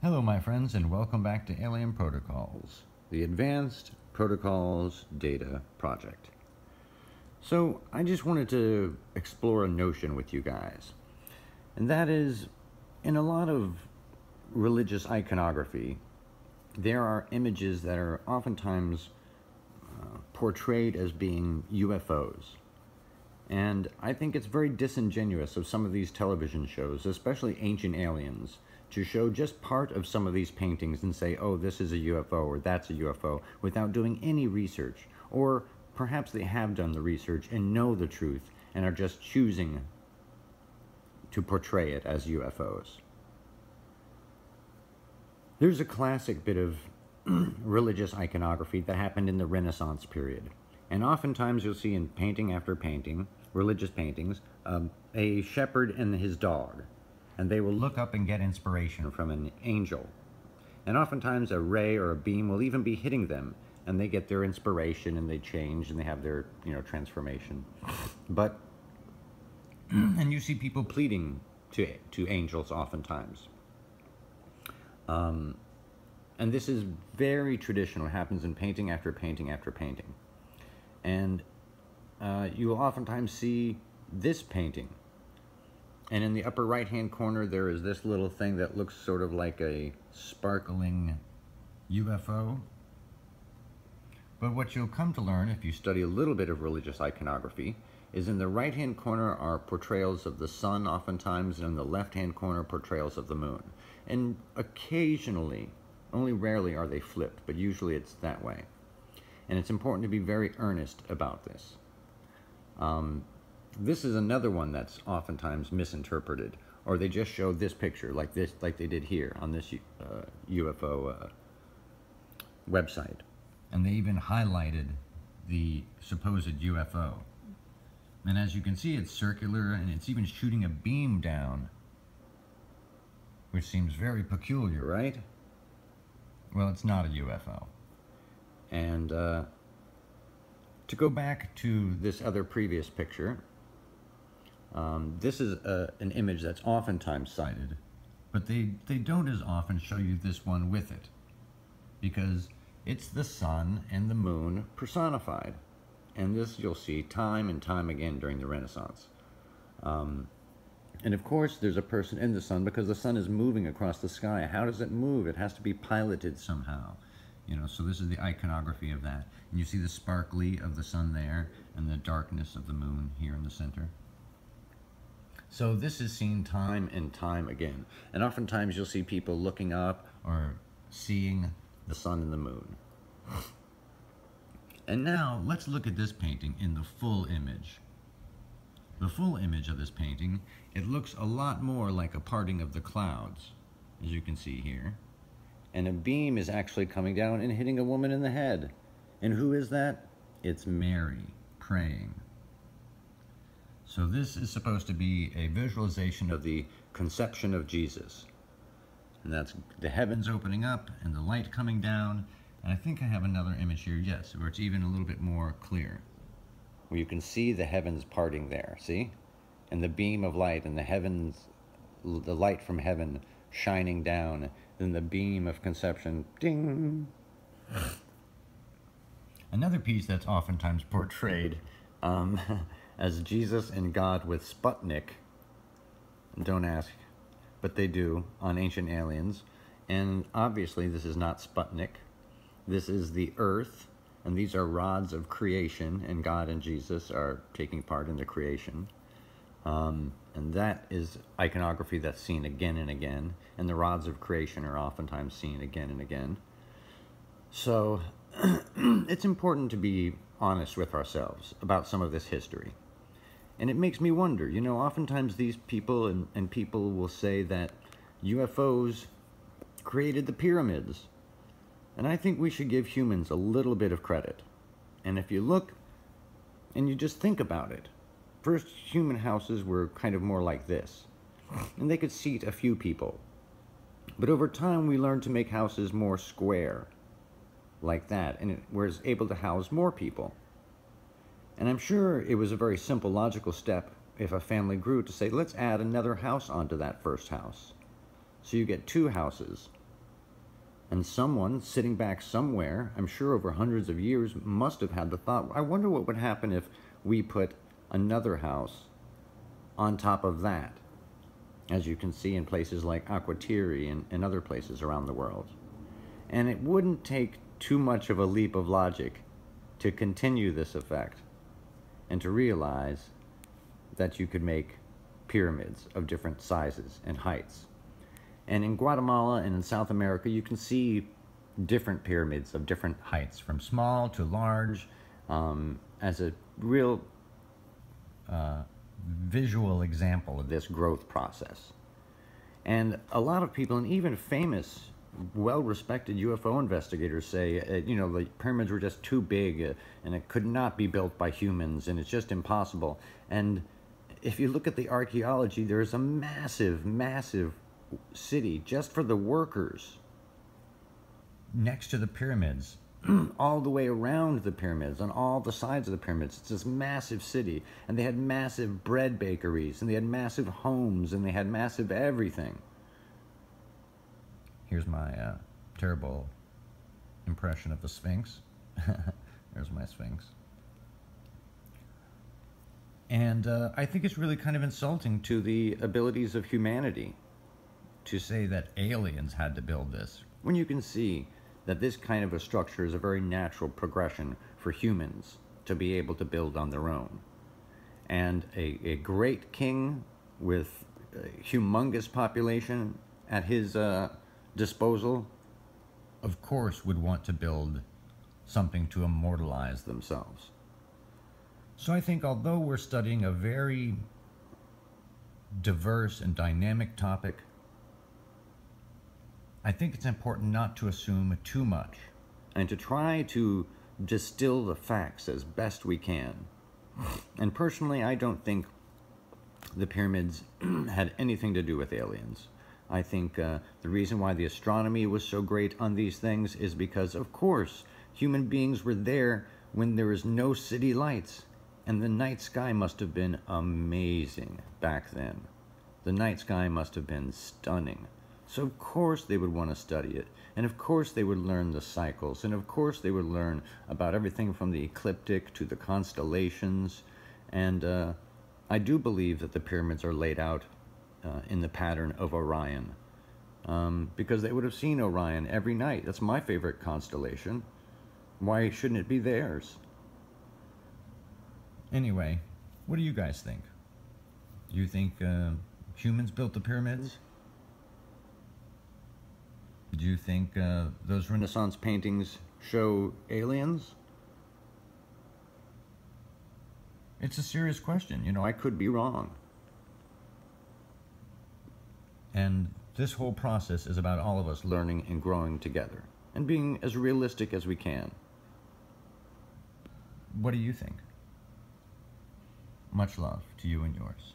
Hello my friends, and welcome back to Alien Protocols, the Advanced Protocols Data Project. So I just wanted to explore a notion with you guys, and that is, in a lot of religious iconography, there are images that are oftentimes portrayed as being UFOs. And I think it's very disingenuous of some of these television shows, especially Ancient Aliens, to show just part of some of these paintings and say, oh, this is a UFO or that's a UFO, without doing any research. Or perhaps they have done the research and know the truth and are just choosing to portray it as UFOs. There's a classic bit of religious iconography that happened in the Renaissance period. And oftentimes you'll see in painting after painting, religious paintings, a shepherd and his dog. And they will look up and get inspiration from an angel. And oftentimes a ray or a beam will even be hitting them, and they get their inspiration and they change and they have their, transformation. But, and you see people pleading to angels oftentimes. And this is very traditional. It happens in painting after painting after painting. And you will oftentimes see this painting. And in the upper right-hand corner, there is this little thing that looks sort of like a sparkling UFO. But what you'll come to learn if you study a little bit of religious iconography is in the right-hand corner are portrayals of the sun oftentimes, and in the left-hand corner, portrayals of the moon. And occasionally, only rarely are they flipped, but usually it's that way. And it's important to be very earnest about this. This is another one that's oftentimes misinterpreted, or they just show this picture like this, like they did here on this UFO website, and they even highlighted the supposed UFO. And as you can see, it's circular, and it's even shooting a beam down, which seems very peculiar, right? Well, it's not a UFO. And to go back to this other previous picture, this is an image that's oftentimes cited, but they don't as often show you this one with it, because it's the sun and the moon personified. And this you'll see time and time again during the Renaissance. And of course there's a person in the sun, because the sun is moving across the sky. How does it move? It has to be piloted somehow. So this is the iconography of that. And you see the sparkly of the sun there, and the darkness of the moon here in the center. So this is seen time and time again. And oftentimes you'll see people looking up or seeing the sun and the moon. And now let's look at this painting in the full image. The full image of this painting, it looks a lot more like a parting of the clouds, as you can see here. And a beam is actually coming down and hitting a woman in the head. And who is that? It's Mary praying. So this is supposed to be a visualization of the conception of Jesus. And that's the heavens opening up and the light coming down. And I think I have another image here, yes, where it's even a little bit more clear, where you can see the heavens parting there, see? And the beam of light and the heavens, the light from heaven shining down, then the beam of conception, ding! Another piece that's oftentimes portrayed as Jesus and God with Sputnik, don't ask, but they do, on Ancient Aliens. And obviously this is not Sputnik. This is the earth, and these are rods of creation, and God and Jesus are taking part in the creation. And that is iconography that's seen again and again, and the rods of creation are oftentimes seen again and again. So it's important to be honest with ourselves about some of this history. And it makes me wonder, oftentimes these people and people will say that UFOs created the pyramids. And I think we should give humans a little bit of credit. And if you look and you just think about it, first human houses were kind of more like this, and they could seat a few people. But over time we learned to make houses more square, like that, and it was able to house more people. And I'm sure it was a very simple logical step if a family grew to say, let's add another house onto that first house. So you get two houses, And someone sitting back somewhere, I'm sure over hundreds of years, must have had the thought, I wonder what would happen if we put another house on top of that, as you can see in places like Akwatiri and other places around the world. And it wouldn't take too much of a leap of logic to continue this effect and to realize that you could make pyramids of different sizes and heights. And in Guatemala and in South America, you can see different pyramids of different heights, from small to large, as a real visual example of this growth process. And a lot of people, and even famous, well-respected UFO investigators say, you know, the pyramids were just too big and it could not be built by humans and it's just impossible. And if you look at the archaeology, there is a massive, massive city just for the workers next to the pyramids, all the way around the pyramids, on all the sides of the pyramids. It's this massive city, and they had massive bread bakeries, and they had massive homes, and they had massive everything. Here's my terrible impression of the Sphinx. There's my Sphinx. And I think it's really kind of insulting to the abilities of humanity to say that aliens had to build this, when you can see that this kind of a structure is a very natural progression for humans to be able to build on their own. And a great king with a humongous population at his disposal, of course, would want to build something to immortalize themselves. So I think although we're studying a very diverse and dynamic topic, I think it's important not to assume too much and to try to distill the facts as best we can. And personally, I don't think the pyramids had anything to do with aliens. I think the reason why the astronomy was so great on these things is because, of course, human beings were there when there was no city lights. And the night sky must have been amazing back then. The night sky must have been stunning. So of course they would want to study it, and of course they would learn the cycles, and of course they would learn about everything from the ecliptic to the constellations. And I do believe that the pyramids are laid out in the pattern of Orion, because they would have seen Orion every night. That's my favorite constellation. Why shouldn't it be theirs? Anyway, what do you guys think? Do you think humans built the pyramids? Do you think those Renaissance paintings show aliens? It's a serious question. You know, I could be wrong. And this whole process is about all of us learning and growing together and being as realistic as we can. What do you think? Much love to you and yours.